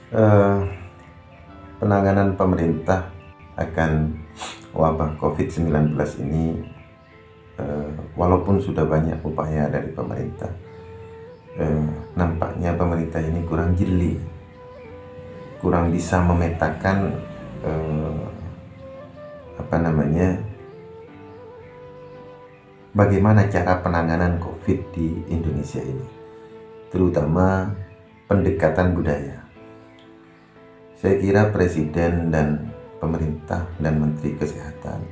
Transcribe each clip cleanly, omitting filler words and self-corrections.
Eh, Penanganan pemerintah akan wabah COVID-19 ini, walaupun sudah banyak upaya dari pemerintah, nampaknya pemerintah ini kurang jeli, kurang bisa memetakan eh, bagaimana cara penanganan COVID di Indonesia ini, terutama pendekatan budaya. Saya kira Presiden dan pemerintah dan Menteri Kesehatan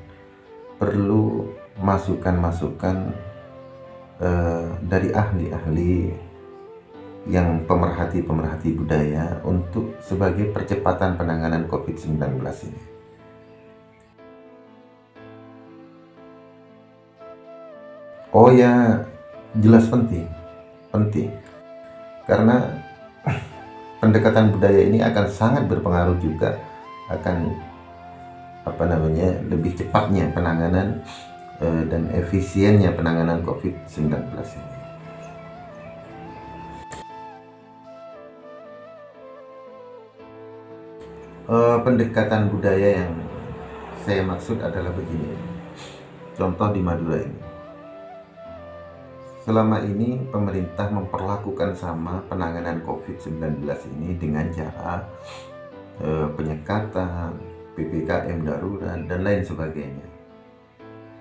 perlu masukan-masukan dari ahli-ahli yang pemerhati budaya untuk sebagai percepatan penanganan COVID-19 ini. Oh ya, jelas penting, karena pendekatan budaya ini akan sangat berpengaruh juga akan lebih cepatnya penanganan dan efisiennya penanganan COVID-19 ini. Pendekatan budaya yang saya maksud adalah begini. Contoh di Madura ini. Selama ini pemerintah memperlakukan sama penanganan COVID-19 ini dengan cara penyekatan, PPKM darurat, dan lain sebagainya.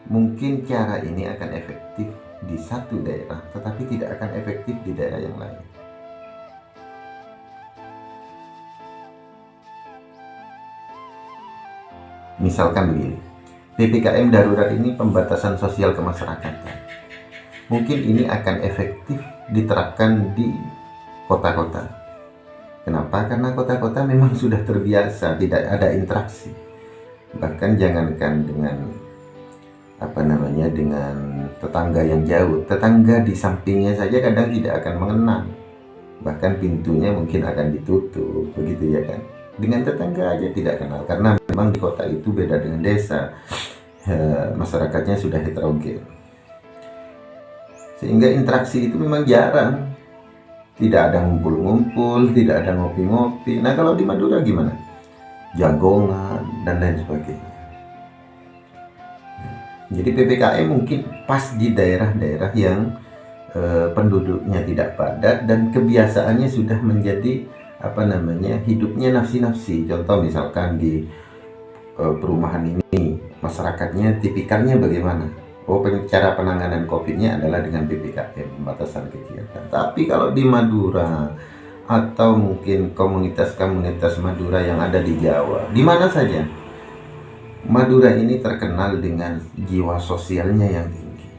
Mungkin cara ini akan efektif di satu daerah, tetapi tidak akan efektif di daerah yang lain. Misalkan begini, PPKM darurat ini pembatasan sosial kemasyarakatan. Mungkin ini akan efektif diterapkan di kota-kota. Kenapa? Karena kota-kota memang sudah terbiasa tidak ada interaksi. Bahkan jangankan dengan dengan tetangga yang jauh, tetangga di sampingnya saja kadang tidak akan mengenal. Bahkan pintunya mungkin akan ditutup, begitu ya kan. Dengan tetangga aja tidak kenal, karena memang di kota itu beda dengan desa. Masyarakatnya sudah heterogen. Sehingga interaksi itu memang jarang. Tidak ada ngumpul-ngumpul, tidak ada ngopi-ngopi. Nah, kalau di Madura gimana? Jagongan dan lain sebagainya. Jadi PPKM mungkin pas di daerah-daerah yang penduduknya tidak padat dan kebiasaannya sudah menjadi hidupnya nafsi-nafsi. Contoh misalkan di perumahan ini masyarakatnya tipikalnya bagaimana? Cara penanganan COVID-nya adalah dengan PPKM, pembatasan kegiatan. Tapi kalau di Madura atau mungkin komunitas-komunitas Madura yang ada di Jawa, di mana saja, Madura ini terkenal dengan jiwa sosialnya yang tinggi.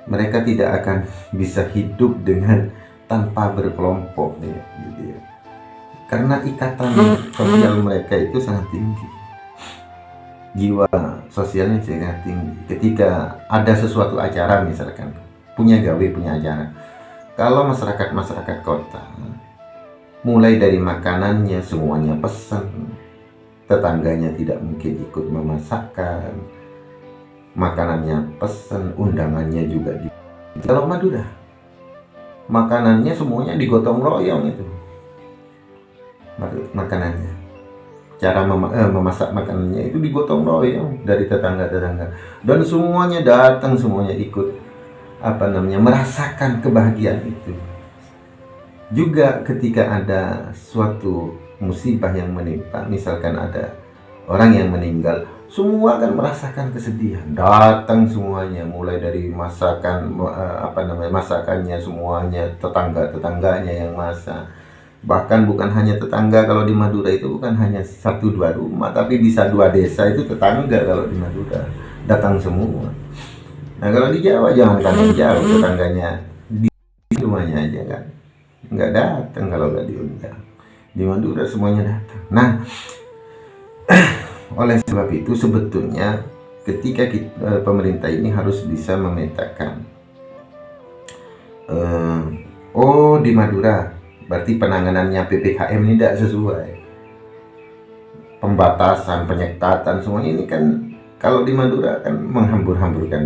Mereka tidak akan bisa hidup tanpa berkelompok, gitu ya. Karena ikatan sosial mereka itu sangat tinggi. Jiwa sosialnya sangat tinggi. Ketika ada sesuatu acara, misalkan punya acara, kalau masyarakat kota mulai dari makanannya semuanya pesan, tetangganya tidak mungkin ikut memasakkan, makanannya pesan, undangannya juga di. Kalau Madura makanannya semuanya digotong royong, itu makanannya, cara memasak makanannya itu digotong royong dari tetangga-tetangga, dan semuanya datang, semuanya ikut merasakan kebahagiaan itu. Juga ketika ada suatu musibah yang menimpa, misalkan ada orang yang meninggal, semua akan merasakan kesedihan, datang semuanya, mulai dari masakannya semuanya, tetangganya yang masak. Bahkan bukan hanya tetangga, kalau di Madura itu bukan hanya 1-2 rumah, tapi bisa 2 desa itu tetangga. Kalau di Madura datang semua. Nah, kalau di Jawa jangan yang jauh, tetangganya di rumahnya aja kan nggak datang kalau nggak diundang. Di Madura semuanya datang. Nah, oleh sebab itu sebetulnya ketika pemerintah ini harus bisa memetakan, di Madura berarti penanganannya PPKM ini tidak sesuai, pembatasan, penyekatan, semuanya ini kan kalau di Madura kan menghambur-hamburkan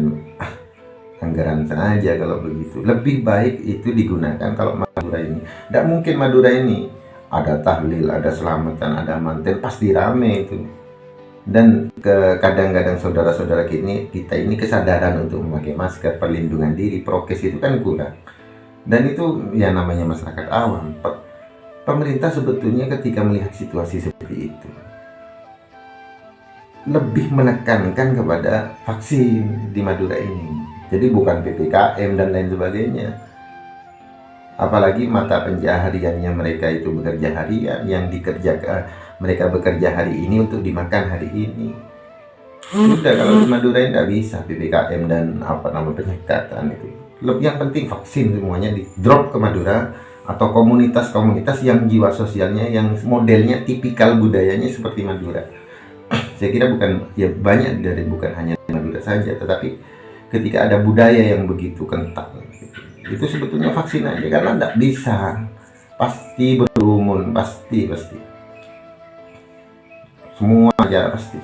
anggaran saja. Kalau begitu lebih baik itu digunakan. Kalau Madura ini tidak mungkin, Madura ini ada tahlil, ada selamatan, ada manten, pasti rame itu. Dan kadang-kadang saudara-saudara kita ini kesadaran untuk memakai masker, perlindungan diri, prokes itu kan kurang. Dan itu ya namanya masyarakat awam. Pemerintah sebetulnya ketika melihat situasi seperti itu lebih menekankan kepada vaksin di Madura ini. Jadi bukan PPKM dan lain sebagainya. Apalagi mata pencahariannya mereka itu bekerja harian, yang dikerjakan mereka bekerja hari ini untuk dimakan hari ini. Sudah, kalau di Madura ini tidak bisa PPKM dan penyekatan itu. Yang penting vaksin, semuanya di drop ke Madura atau komunitas-komunitas yang jiwa sosialnya, yang modelnya tipikal budayanya seperti Madura. Saya kira banyak dari bukan hanya di Madura saja, tetapi ketika ada budaya yang begitu kental itu sebetulnya vaksin aja, karena tidak bisa, pasti berumun, pasti semua aja pasti.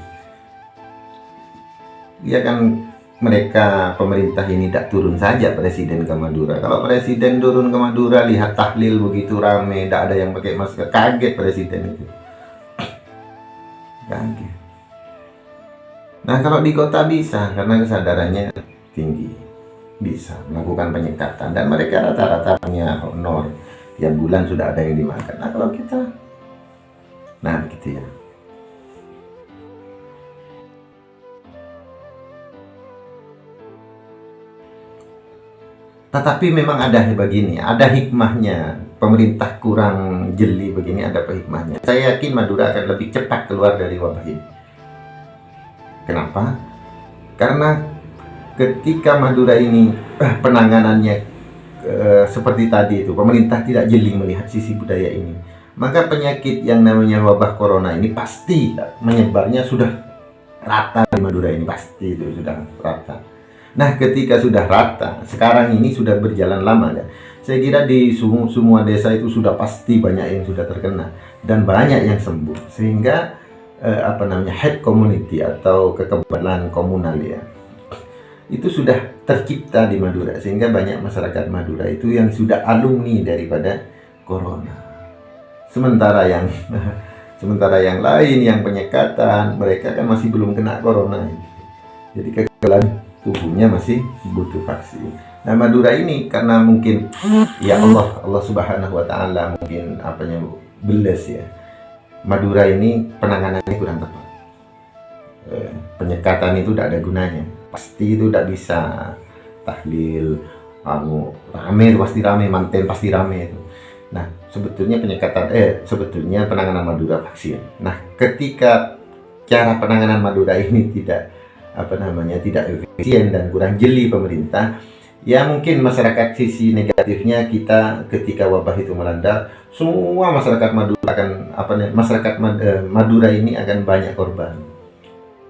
Ya kan, mereka pemerintah ini tidak turun saja presiden ke Madura. Kalau presiden turun ke Madura, lihat tahlil begitu rame, tidak ada yang pakai masker, kaget presiden itu, kaget. Nah, kalau di kota bisa, karena kesadarannya tinggi, bisa melakukan penyekatan, dan mereka rata-rata punya honor, tiap bulan sudah ada yang dimakan. Nah, kalau kita, nah begitu ya. Tetapi memang ada begini, ada hikmahnya. Pemerintah kurang jeli begini, ada hikmahnya. Saya yakin Madura akan lebih cepat keluar dari wabah ini. Kenapa? Karena ketika Madura ini penanganannya seperti tadi itu, pemerintah tidak jeli melihat sisi budaya ini, maka penyakit yang namanya wabah corona ini pasti menyebarnya sudah rata di Madura ini, pasti itu sudah rata. Nah, ketika sudah rata, sekarang ini sudah berjalan lama ya. Saya kira di semua desa itu sudah pasti banyak yang sudah terkena dan banyak yang sembuh, sehingga head community atau kekebalan komunal ya, itu sudah tercipta di Madura, sehingga banyak masyarakat Madura itu yang sudah alumni daripada corona. Sementara yang lain yang penyekatan, mereka kan masih belum kena corona, jadi kekebalan tubuhnya masih butuh vaksin. Nah, Madura ini karena mungkin ya Allah Subhanahu wa taala mungkin beles ya, Madura ini penanganannya kurang tepat. Penyekatan itu tidak ada gunanya, pasti itu tidak bisa. Tahlil rame, pasti rame, manten pasti rame itu. Nah, sebetulnya penanganan Madura vaksin. Nah, ketika cara penanganan Madura ini tidak efisien dan kurang jeli pemerintah, ya mungkin masyarakat, sisi negatifnya kita ketika wabah itu melanda, semua masyarakat Madura akan Madura ini akan banyak korban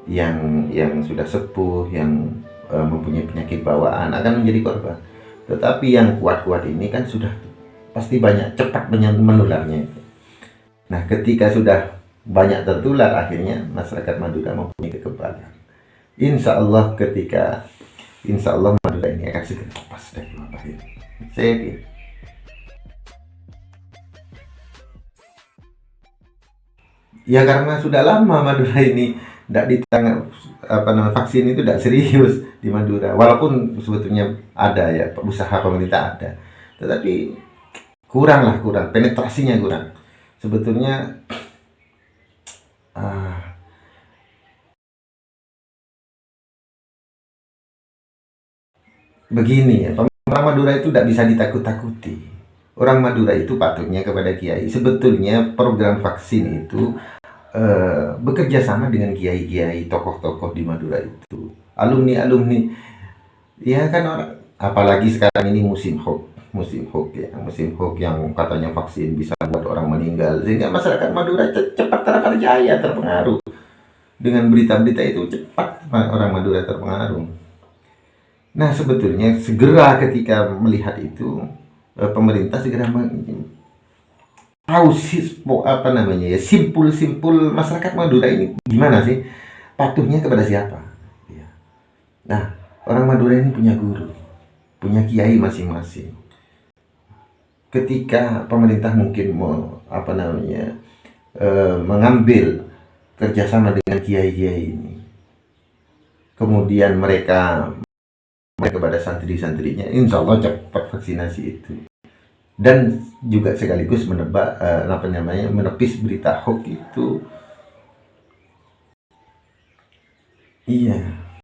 yang sudah sepuh, yang mempunyai penyakit bawaan akan menjadi korban. Tetapi yang kuat-kuat ini kan sudah pasti cepat menularnya. Nah, ketika sudah banyak tertular, akhirnya masyarakat Madura mempunyai kekebalan. Insya Allah Madura ini akan segera lepas dari wabah ini. Saya yakin. Ya, karena sudah lama Madura ini tidak ditangani, vaksin itu tidak serius di Madura. Walaupun sebetulnya ada ya, usaha pemerintah ada, tetapi kurang penetrasinya kurang. Sebetulnya begini ya, orang Madura itu tidak bisa ditakut-takuti. Orang Madura itu patuhnya kepada kiai. Sebetulnya program vaksin itu bekerja sama dengan kiai-kiai, tokoh-tokoh di Madura itu, alumni ya kan, apalagi sekarang ini musim hoax yang katanya vaksin bisa buat orang meninggal, sehingga masyarakat Madura cepat terpengaruh dengan berita-berita itu, cepat orang Madura terpengaruh. Nah, sebetulnya segera ketika melihat itu, pemerintah segera tahu simpul masyarakat Madura ini gimana sih, patuhnya kepada siapa ya. Nah, orang Madura ini punya guru, punya kiai masing-masing. ketika pemerintah mungkin mau mengambil kerjasama dengan kiai-kiai ini, kemudian mereka kepada santri-santrinya, insya Allah cepat vaksinasi itu, dan juga sekaligus menepis berita hoax itu. Iya,